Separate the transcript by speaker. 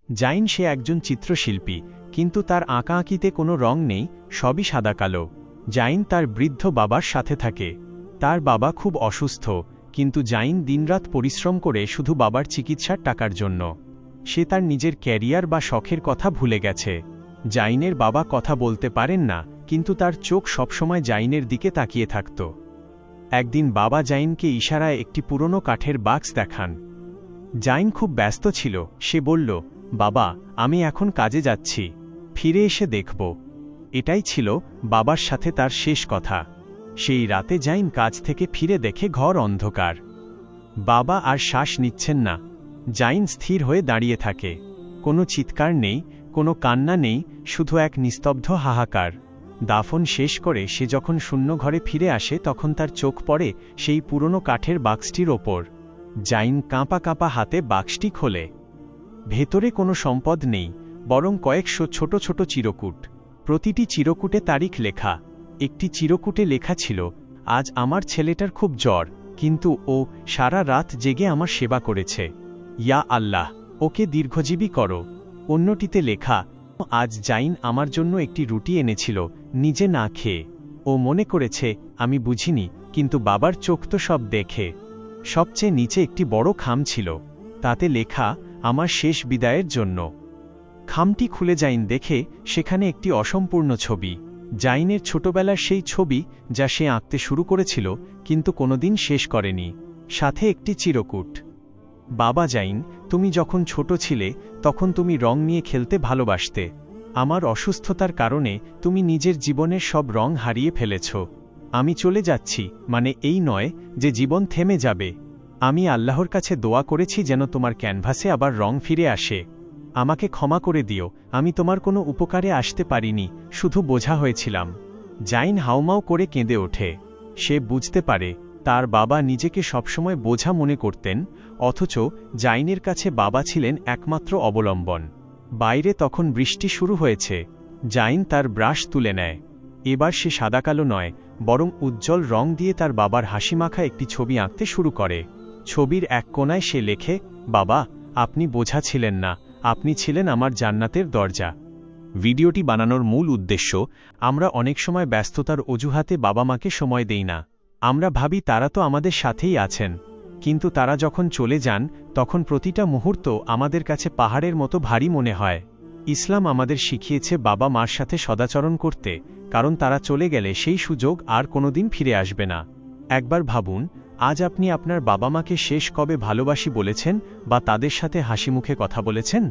Speaker 1: জাইন সে একজন চিত্রশিল্পী, কিন্তু তার আঁকাআঁকিতে কোনো রং নেই, সবই সাদা কালো। জাইন তার বৃদ্ধ বাবার সাথে থাকে। তার বাবা খুব অসুস্থ, কিন্তু জাইন দিনরাত পরিশ্রম করে শুধু বাবার চিকিৎসার টাকার জন্য। সে তার নিজের ক্যারিয়ার বা শখের কথা ভুলে গেছে। জাইনের বাবা কথা বলতে পারেন না, কিন্তু তার চোখ সবসময় জাইনের দিকে তাকিয়ে থাকত। একদিন বাবা জাইনকে ইশারায় একটি পুরনো কাঠের বাক্স দেখান। জাইন খুব ব্যস্ত ছিল। সে বলল, বাবা, আমি এখন কাজে যাচ্ছি, ফিরে এসে দেখব। এটাই ছিল বাবার সাথে তার শেষ কথা। সেই রাতে জাইন কাজ থেকে ফিরে দেখে ঘর অন্ধকার। বাবা আর শ্বাস নিচ্ছেন না। জাইন স্থির হয়ে দাঁড়িয়ে থাকে। কোনো চিৎকার নেই, কোনো কান্না নেই, শুধু এক নিস্তব্ধ হাহাকার। দাফন শেষ করে সে যখন শূন্য ঘরে ফিরে আসে, তখন তার চোখ পড়ে সেই পুরনো কাঠের বাক্সটির ওপর। জাইন কাঁপা কাঁপা হাতে বাক্সটি খোলে। ভেতরে কোনো সম্পদ নেই, বরং কয়েকশো ছোট ছোট চিরকুট। প্রতিটি চিরকুটে তারিখ লেখা। একটি চিরকুটে লেখা ছিল, আজ আমার ছেলেটার খুব জ্বর, কিন্তু ও সারা রাত জেগে আমার সেবা করেছে। ইয়া আল্লাহ, ওকে দীর্ঘজীবী করো। অন্যটিতে লেখা, আজ জাইন আমার জন্য একটি রুটি এনেছিল, নিজে না খেয়ে। ও মনে করেছে আমি বুঝিনি, কিন্তু বাবার চোখ তো সব দেখে। সবচেয়ে নিচে একটি বড় খাম ছিল। তাতে লেখা, আমার শেষ বিদায়ের জন্য। খামটি খুলে জাইন দেখে সেখানে একটি অসম্পূর্ণ ছবি। জাইনের ছোটবেলার সেই ছবি, যা সে আঁকতে শুরু করেছিল কিন্তু কোনোদিন শেষ করেনি। সাথে একটি চিরকুট। বাবা জাইন, তুমি যখন ছোট ছিলে তখন তুমি রং নিয়ে খেলতে ভালোবাসতে। আমার অসুস্থতার কারণে তুমি নিজের জীবনের সব রং হারিয়ে ফেলেছ। আমি চলে যাচ্ছি, মানে এই নয় যে জীবন থেমে যাবে। আমি আল্লাহর কাছে দোয়া করেছি যেন তোমার ক্যানভাসে আবার রং ফিরে আসে। আমাকে ক্ষমা করে দিও, আমি তোমার কোনো উপকারে আসতে পারিনি, শুধু বোঝা হয়েছিলাম। জাইন হাউমাউ করে কেঁদে ওঠে। সে বুঝতে পারে তার বাবা নিজেকে সবসময় বোঝা মনে করতেন, অথচ জাইনের কাছে বাবা ছিলেন একমাত্র অবলম্বন। বাইরে তখন বৃষ্টি শুরু হয়েছে। জাইন তার ব্রাশ তুলে নেয়। এবার সে সাদাকালো নয়, বরং উজ্জ্বল রং দিয়ে তার বাবার হাসিমাখা একটি ছবি আঁকতে শুরু করে। ছবির এক কোণায় সে লেখে, বাবা, আপনি বোঝা ছিলেন না, আপনি ছিলেন আমার জান্নাতের দরজা। ভিডিওটি বানানোর মূল উদ্দেশ্য, আমরা অনেক সময় ব্যস্ততার অজুহাতে বাবা মাকে সময় দেই না। আমরা ভাবি তারা তো আমাদের সাথেই আছেন, কিন্তু তারা যখন চলে যান তখন প্রতিটা মুহূর্ত আমাদের কাছে পাহাড়ের মতো ভারী মনে হয়। ইসলাম আমাদের শিখিয়েছে বাবা মার সাথে সদাচরণ করতে, কারণ তারা চলে গেলে সেই সুযোগ আর কোনোদিন ফিরে আসবে না। একবার ভাবুন, আজ আপনি আপনার বাবা মাকে শেষ কবে ভালোবাসি বলেছেন বা তাদের সাথে হাসিমুখে কথা বলেছেন?